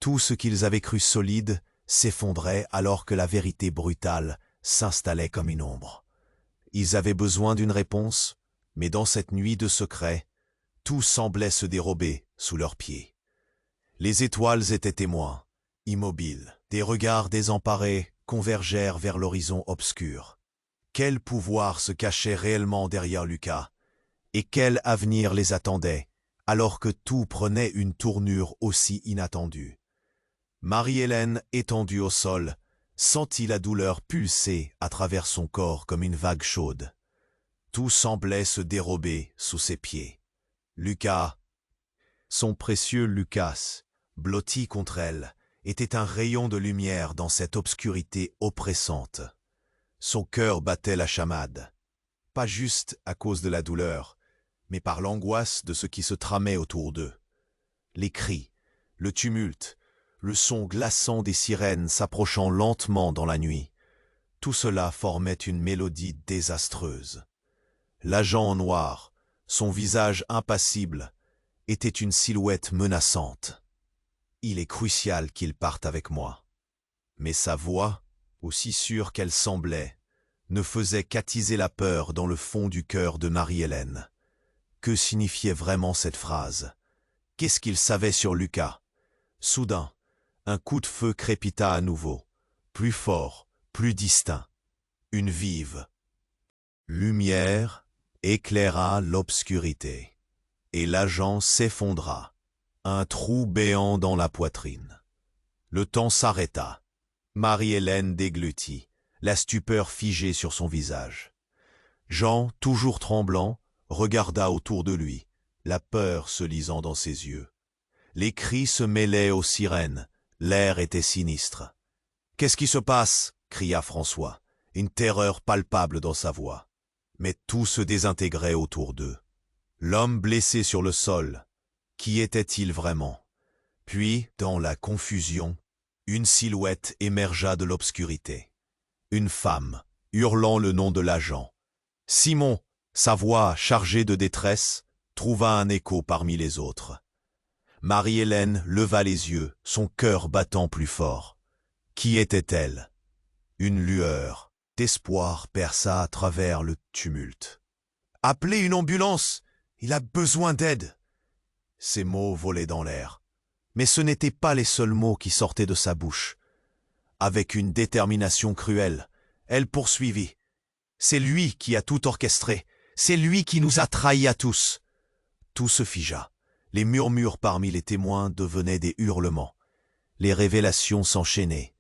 Tout ce qu'ils avaient cru solide s'effondrait alors que la vérité brutale s'installait comme une ombre. Ils avaient besoin d'une réponse, mais dans cette nuit de secret, tout semblait se dérober sous leurs pieds. Les étoiles étaient témoins, immobiles. Des regards désemparés convergèrent vers l'horizon obscur. Quel pouvoir se cachait réellement derrière Lucas? Et quel avenir les attendait, alors que tout prenait une tournure aussi inattendue? Marie-Hélène, étendue au sol, sentit la douleur pulser à travers son corps comme une vague chaude. Tout semblait se dérober sous ses pieds. Lucas, son précieux Lucas, blotti contre elle, était un rayon de lumière dans cette obscurité oppressante. Son cœur battait la chamade, pas juste à cause de la douleur, mais par l'angoisse de ce qui se tramait autour d'eux. Les cris, le tumulte, le son glaçant des sirènes s'approchant lentement dans la nuit, tout cela formait une mélodie désastreuse. L'agent en noir, son visage impassible, était une silhouette menaçante. Il est crucial qu'il parte avec moi. Mais sa voix, aussi sûre qu'elle semblait, ne faisait qu'attiser la peur dans le fond du cœur de Marie-Hélène. Que signifiait vraiment cette phrase? Qu'est-ce qu'il savait sur Lucas? Soudain, un coup de feu crépita à nouveau, plus fort, plus distinct. Une vive lumière éclaira l'obscurité, et l'agent s'effondra, un trou béant dans la poitrine. Le temps s'arrêta. Marie-Hélène déglutit, la stupeur figée sur son visage. Jean, toujours tremblant, regarda autour de lui, la peur se lisant dans ses yeux. Les cris se mêlaient aux sirènes, l'air était sinistre. « Qu'est-ce qui se passe » cria François, une terreur palpable dans sa voix. Mais tout se désintégrait autour d'eux. L'homme blessé sur le sol, qui était-il vraiment? Puis, dans la confusion, une silhouette émergea de l'obscurité. Une femme, hurlant le nom de l'agent. Simon, sa voix chargée de détresse, trouva un écho parmi les autres. Marie-Hélène leva les yeux, son cœur battant plus fort. Qui était-elle? Une lueur d'espoir perça à travers le tumulte. « Appelez une ambulance! Il a besoin d'aide !» Ces mots volaient dans l'air. Mais ce n'étaient pas les seuls mots qui sortaient de sa bouche. Avec une détermination cruelle, elle poursuivit. « C'est lui qui a tout orchestré. C'est lui qui nous a trahis à tous. » Tout se figea. Les murmures parmi les témoins devenaient des hurlements. Les révélations s'enchaînaient,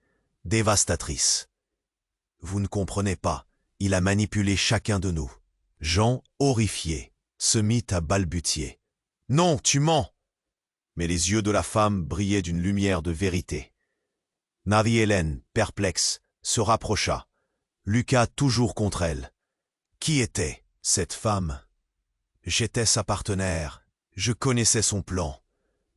dévastatrices. « Vous ne comprenez pas, il a manipulé chacun de nous. » Jean, horrifié, se mit à balbutier. « Non, tu mens !» Mais les yeux de la femme brillaient d'une lumière de vérité. Marie-Hélène, perplexe, se rapprocha. Lucas toujours contre elle. Qui était cette femme? J'étais sa partenaire. Je connaissais son plan.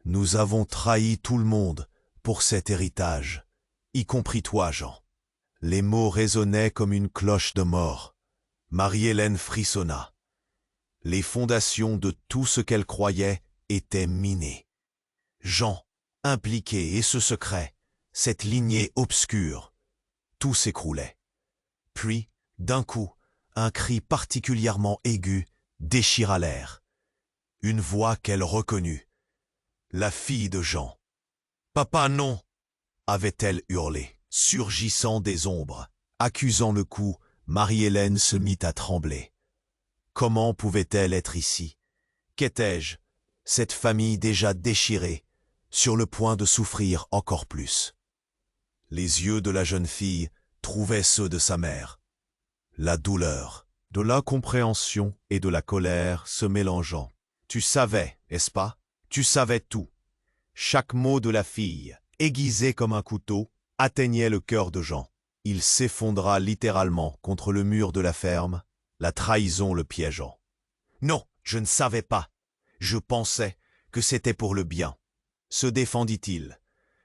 Nous avons trahi tout le monde pour cet héritage, y compris toi, Jean. Les mots résonnaient comme une cloche de mort. Marie-Hélène frissonna. Les fondations de tout ce qu'elle croyait étaient minées. Jean, impliqué, et ce secret, cette lignée obscure, tout s'écroulait. Puis, d'un coup, un cri particulièrement aigu déchira l'air. Une voix qu'elle reconnut. La fille de Jean. « Papa, non !» avait-elle hurlé, surgissant des ombres. Accusant le coup, Marie-Hélène se mit à trembler. Comment pouvait-elle être ici? Qu'étais-je? Cette famille déjà déchirée, sur le point de souffrir encore plus. Les yeux de la jeune fille trouvaient ceux de sa mère. La douleur, de l'incompréhension et de la colère se mélangeant. Tu savais, n'est-ce pas? Tu savais tout. Chaque mot de la fille, aiguisé comme un couteau, atteignait le cœur de Jean. Il s'effondra littéralement contre le mur de la ferme, la trahison le piégeant. Non, je ne savais pas. Je pensais que c'était pour le bien, se défendit-il.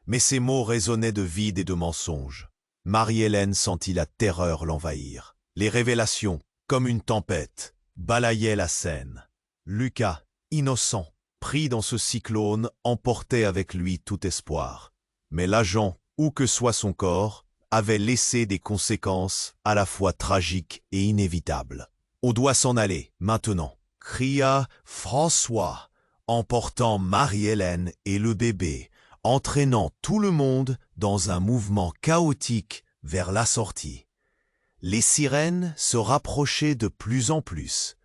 Mais ces mots résonnaient de vide et de mensonge. Marie-Hélène sentit la terreur l'envahir. Les révélations, comme une tempête, balayaient la scène. Lucas, innocent, pris dans ce cyclone, emportait avec lui tout espoir. Mais l'agent, où que soit son corps, avait laissé des conséquences à la fois tragiques et inévitables. « On doit s'en aller, maintenant !» cria François, emportant Marie-Hélène et le bébé, entraînant tout le monde dans un mouvement chaotique vers la sortie. Les sirènes se rapprochaient de plus en plus,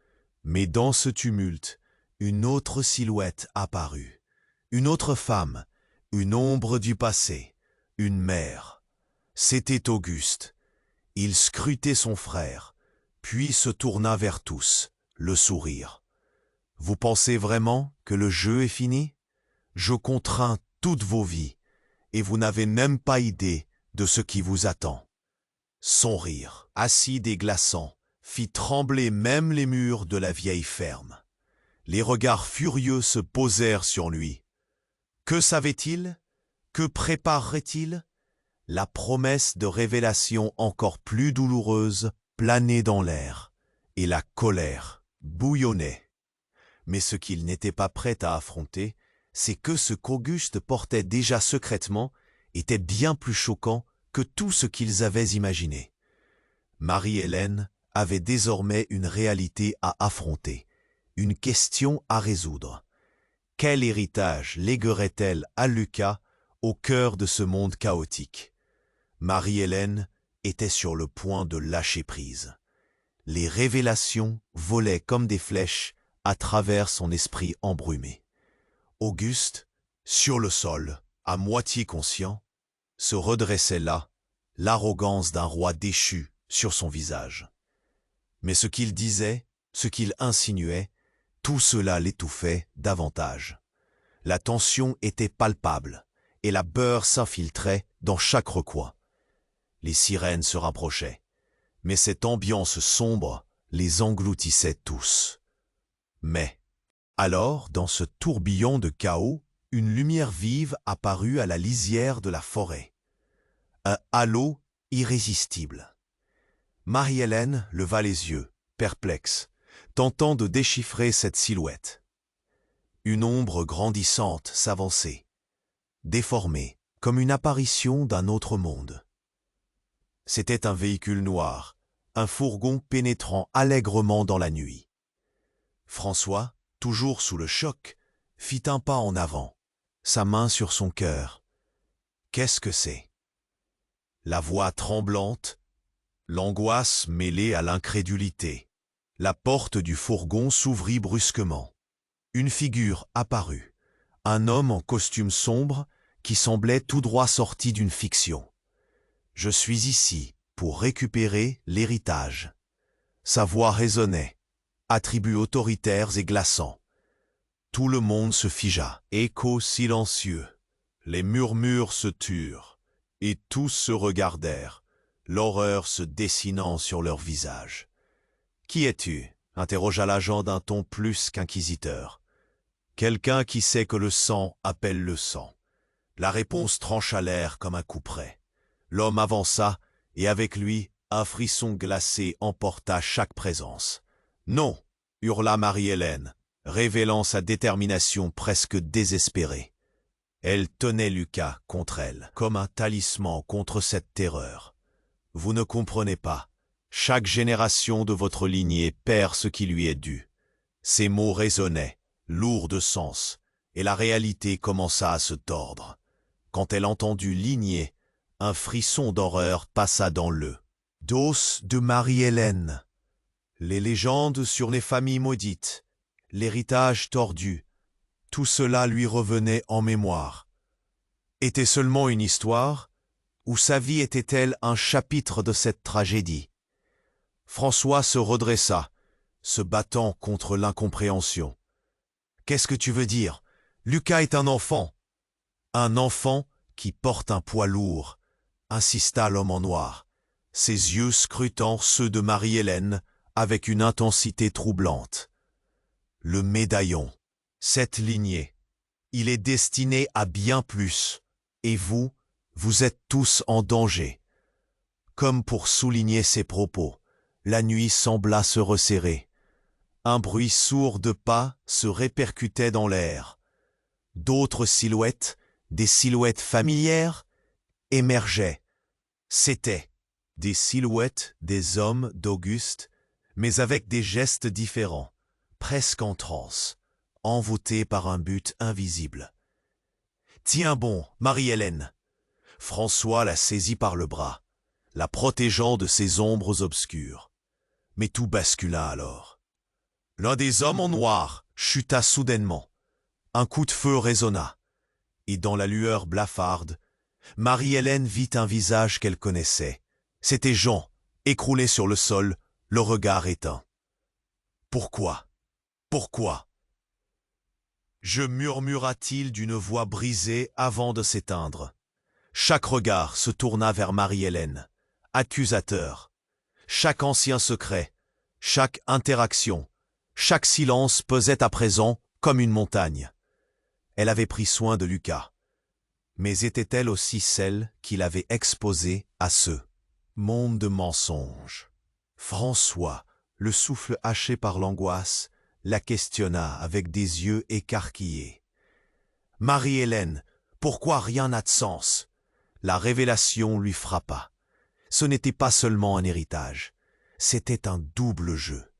mais dans ce tumulte, une autre silhouette apparut. Une autre femme, une ombre du passé, une mère. C'était Auguste. Il scrutait son frère, puis se tourna vers tous, le sourire. « Vous pensez vraiment que le jeu est fini? Je contrains toutes vos vies, et vous n'avez même pas idée de ce qui vous attend. » Son rire, acide et glaçant, fit trembler même les murs de la vieille ferme. Les regards furieux se posèrent sur lui. Que savait-il? Que préparerait-il? La promesse de révélation encore plus douloureuse planait dans l'air, et la colère bouillonnait. Mais ce qu'il n'était pas prêt à affronter, c'est que ce qu'Auguste portait déjà secrètement était bien plus choquant que tout ce qu'ils avaient imaginé. Marie-Hélène avait désormais une réalité à affronter, une question à résoudre. Quel héritage léguerait-elle à Lucas au cœur de ce monde chaotique? Marie-Hélène était sur le point de lâcher prise. Les révélations volaient comme des flèches à travers son esprit embrumé. Auguste, sur le sol, à moitié conscient, se redressait là, l'arrogance d'un roi déchu sur son visage. Mais ce qu'il disait, ce qu'il insinuait, tout cela l'étouffait davantage. La tension était palpable, et la peur s'infiltrait dans chaque recoin. Les sirènes se rapprochaient, mais cette ambiance sombre les engloutissait tous. Mais, alors, dans ce tourbillon de chaos, une lumière vive apparut à la lisière de la forêt. Un halo irrésistible. Marie-Hélène leva les yeux, perplexe, tentant de déchiffrer cette silhouette. Une ombre grandissante s'avançait, déformée, comme une apparition d'un autre monde. C'était un véhicule noir, un fourgon pénétrant allègrement dans la nuit. François, toujours sous le choc, fit un pas en avant, sa main sur son cœur. Qu'est-ce que c'est? La voix tremblante, l'angoisse mêlée à l'incrédulité. La porte du fourgon s'ouvrit brusquement. Une figure apparut, un homme en costume sombre qui semblait tout droit sorti d'une fiction. « Je suis ici pour récupérer l'héritage. » Sa voix résonnait, attributs autoritaires et glaçants. Tout le monde se figea, écho silencieux. Les murmures se turent, et tous se regardèrent, l'horreur se dessinant sur leurs visages. « Qui es-tu » interrogea l'agent d'un ton plus qu'inquisiteur. « Quelqu'un qui sait que le sang appelle le sang. » La réponse trancha l'air comme un couperet. L'homme avança, et avec lui, un frisson glacé emporta chaque présence. « Non » hurla Marie-Hélène, révélant sa détermination presque désespérée. Elle tenait Lucas contre elle, comme un talisman contre cette terreur. « Vous ne comprenez pas. Chaque génération de votre lignée perd ce qui lui est dû. » Ces mots résonnaient, lourds de sens, et la réalité commença à se tordre. Quand elle entendit lignée, un frisson d'horreur passa dans le dos de Marie-Hélène. Les légendes sur les familles maudites, l'héritage tordu, tout cela lui revenait en mémoire. Était seulement une histoire, ou sa vie était-elle un chapitre de cette tragédie? François se redressa, se battant contre l'incompréhension. « Qu'est-ce que tu veux dire? Lucas est un enfant. » « Un enfant qui porte un poids lourd, » insista l'homme en noir, ses yeux scrutant ceux de Marie-Hélène avec une intensité troublante. « Le médaillon, cette lignée, il est destiné à bien plus, et vous, vous êtes tous en danger. » Comme pour souligner ses propos, la nuit sembla se resserrer. Un bruit sourd de pas se répercutait dans l'air. D'autres silhouettes, des silhouettes familières, émergeaient. C'étaient des silhouettes des hommes d'Auguste, mais avec des gestes différents, presque en transe, envoûtés par un but invisible. « Tiens bon, Marie-Hélène !» François la saisit par le bras, la protégeant de ces ombres obscures. Mais tout bascula alors. L'un des hommes en noir chuta soudainement. Un coup de feu résonna, et dans la lueur blafarde, Marie-Hélène vit un visage qu'elle connaissait. C'était Jean, écroulé sur le sol, le regard éteint. « Pourquoi? Pourquoi » je murmura-t-il d'une voix brisée avant de s'éteindre. Chaque regard se tourna vers Marie-Hélène, accusateur. Chaque ancien secret, chaque interaction, chaque silence pesait à présent comme une montagne. Elle avait pris soin de Lucas. Mais était-elle aussi celle qui l'avait exposé à ce monde de mensonges? François, le souffle haché par l'angoisse, la questionna avec des yeux écarquillés. « Marie-Hélène, pourquoi rien n'a de sens ?» La révélation lui frappa. Ce n'était pas seulement un héritage, c'était un double jeu,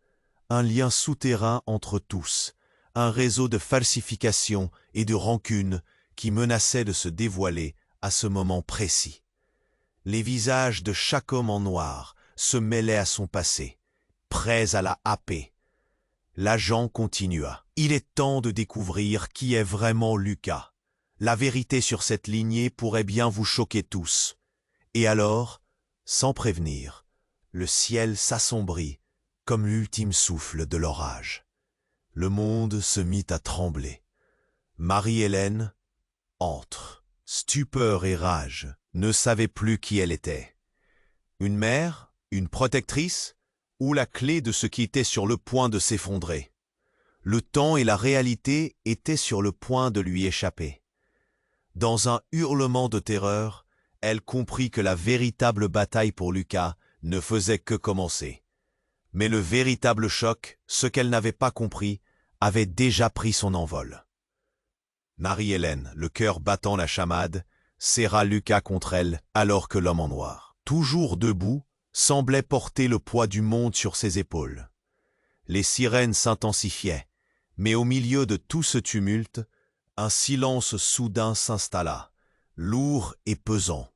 un lien souterrain entre tous, un réseau de falsification et de rancune qui menaçait de se dévoiler à ce moment précis. Les visages de chaque homme en noir se mêlaient à son passé, prêts à la happer. L'agent continua. « Il est temps de découvrir qui est vraiment Lucas. La vérité sur cette lignée pourrait bien vous choquer tous. » Et alors, sans prévenir, le ciel s'assombrit comme l'ultime souffle de l'orage. Le monde se mit à trembler. Marie-Hélène, entre stupeur et rage, ne savait plus qui elle était. Une mère, une protectrice, ou la clé de ce qui était sur le point de s'effondrer. Le temps et la réalité étaient sur le point de lui échapper. Dans un hurlement de terreur, elle comprit que la véritable bataille pour Lucas ne faisait que commencer. Mais le véritable choc, ce qu'elle n'avait pas compris, avait déjà pris son envol. Marie-Hélène, le cœur battant la chamade, serra Lucas contre elle alors que l'homme en noir, toujours debout, semblait porter le poids du monde sur ses épaules. Les sirènes s'intensifiaient, mais au milieu de tout ce tumulte, un silence soudain s'installa, lourd et pesant.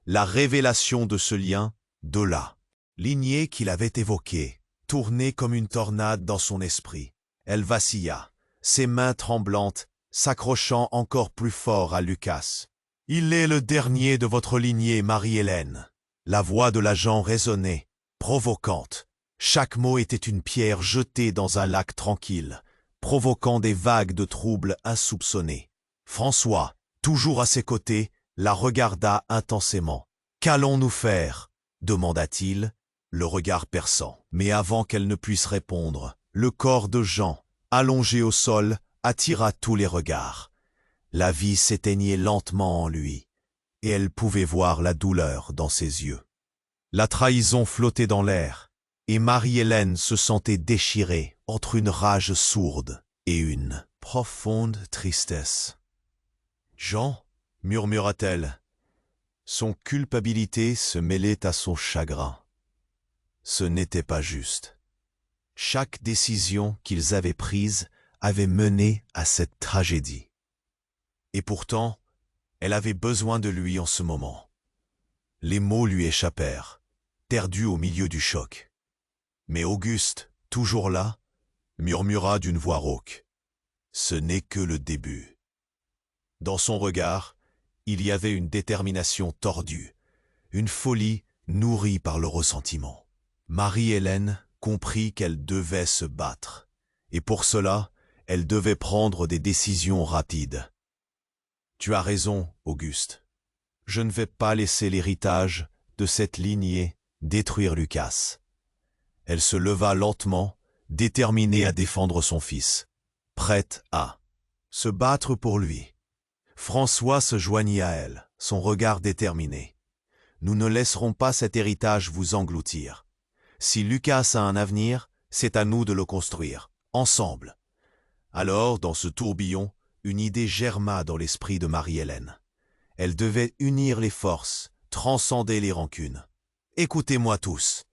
La révélation de ce lien, de la lignée qu'il avait évoquée, tournait comme une tornade dans son esprit. Elle vacilla, ses mains tremblantes, s'accrochant encore plus fort à Lucas. « Il est le dernier de votre lignée, Marie-Hélène. » La voix de l'agent résonnait, provocante. Chaque mot était une pierre jetée dans un lac tranquille, provoquant des vagues de troubles insoupçonnés. François, toujours à ses côtés, la regarda intensément. « Qu'allons-nous faire ?» demanda-t-il, le regard perçant. Mais avant qu'elle ne puisse répondre, le corps de Jean, allongé au sol, attira tous les regards. La vie s'éteignait lentement en lui, et elle pouvait voir la douleur dans ses yeux. La trahison flottait dans l'air, et Marie-Hélène se sentait déchirée entre une rage sourde et une profonde tristesse. « Jean, murmura-t-elle. Son culpabilité se mêlait à son chagrin. Ce n'était pas juste. Chaque décision qu'ils avaient prise avait mené à cette tragédie. Et pourtant, elle avait besoin de lui en ce moment. Les mots lui échappèrent, perdus au milieu du choc. Mais Auguste, toujours là, murmura d'une voix rauque. « Ce n'est que le début. » Dans son regard, il y avait une détermination tordue, une folie nourrie par le ressentiment. Marie-Hélène comprit qu'elle devait se battre, et pour cela, elle devait prendre des décisions rapides. « Tu as raison, Auguste. Je ne vais pas laisser l'héritage de cette lignée détruire Lucas. » Elle se leva lentement, déterminée à défendre son fils, prête à se battre pour lui. François se joignit à elle, son regard déterminé. « Nous ne laisserons pas cet héritage vous engloutir. Si Lucas a un avenir, c'est à nous de le construire, ensemble. » Alors, dans ce tourbillon, une idée germa dans l'esprit de Marie-Hélène. Elle devait unir les forces, transcender les rancunes. « Écoutez-moi tous. »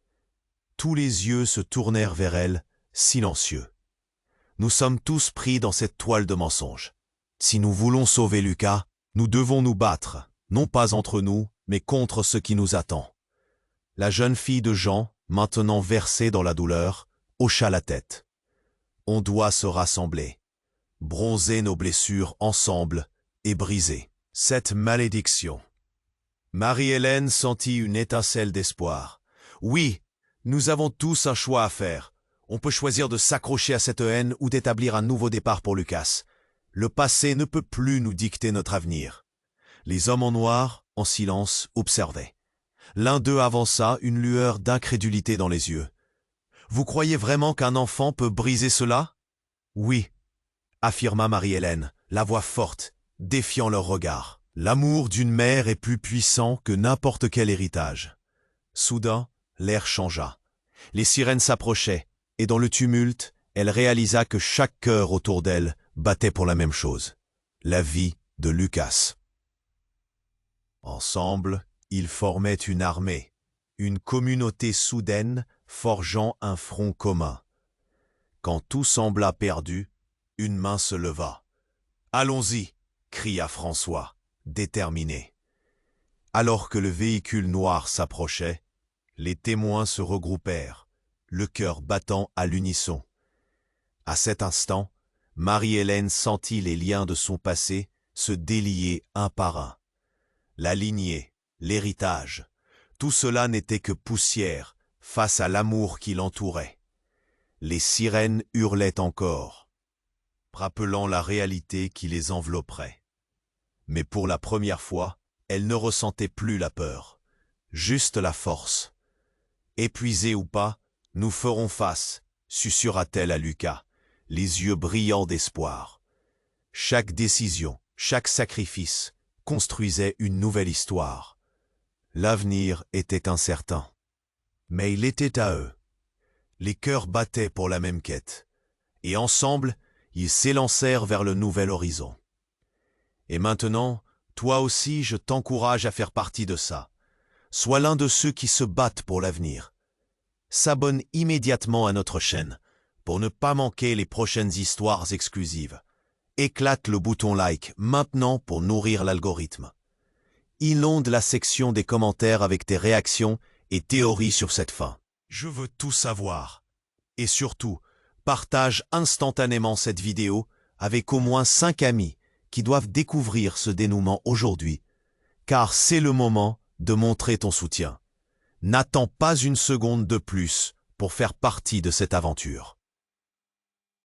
Tous les yeux se tournèrent vers elle, silencieux. « Nous sommes tous pris dans cette toile de mensonges. Si nous voulons sauver Lucas, nous devons nous battre, non pas entre nous, mais contre ce qui nous attend. » La jeune fille de Jean, maintenant versée dans la douleur, hocha la tête. « On doit se rassembler, bronzer nos blessures ensemble et briser cette malédiction. » Marie-Hélène sentit une étincelle d'espoir. « Oui, nous avons tous un choix à faire. On peut choisir de s'accrocher à cette haine ou d'établir un nouveau départ pour Lucas. Le passé ne peut plus nous dicter notre avenir. » Les hommes en noir, en silence, observaient. L'un d'eux avança, une lueur d'incrédulité dans les yeux. « Vous croyez vraiment qu'un enfant peut briser cela ?»« Oui, » affirma Marie-Hélène, la voix forte, défiant leur regard. « L'amour d'une mère est plus puissant que n'importe quel héritage. » Soudain, l'air changea. Les sirènes s'approchaient, et dans le tumulte, elle réalisa que chaque cœur autour d'elle battait pour la même chose, la vie de Lucas. Ensemble, ils formaient une armée, une communauté soudaine forgeant un front commun. Quand tout sembla perdu, une main se leva. « Allons-y !» cria François, déterminé. Alors que le véhicule noir s'approchait, les témoins se regroupèrent, le cœur battant à l'unisson. À cet instant, Marie-Hélène sentit les liens de son passé se délier un par un. La lignée, l'héritage, tout cela n'était que poussière face à l'amour qui l'entourait. Les sirènes hurlaient encore, rappelant la réalité qui les envelopperait. Mais pour la première fois, elles ne ressentaient plus la peur, juste la force. « Épuisés ou pas, nous ferons face », susurra-t-elle à Lucas, les yeux brillants d'espoir. Chaque décision, chaque sacrifice construisait une nouvelle histoire. L'avenir était incertain, mais il était à eux. Les cœurs battaient pour la même quête, et ensemble, ils s'élancèrent vers le nouvel horizon. Et maintenant, toi aussi, je t'encourage à faire partie de ça. Sois l'un de ceux qui se battent pour l'avenir. S'abonne immédiatement à notre chaîne pour ne pas manquer les prochaines histoires exclusives. Éclate le bouton like maintenant pour nourrir l'algorithme. Inonde la section des commentaires avec tes réactions et théories sur cette fin. Je veux tout savoir. Et surtout, partage instantanément cette vidéo avec au moins 5 amis qui doivent découvrir ce dénouement aujourd'hui, car c'est le moment de montrer ton soutien. N'attends pas une seconde de plus pour faire partie de cette aventure.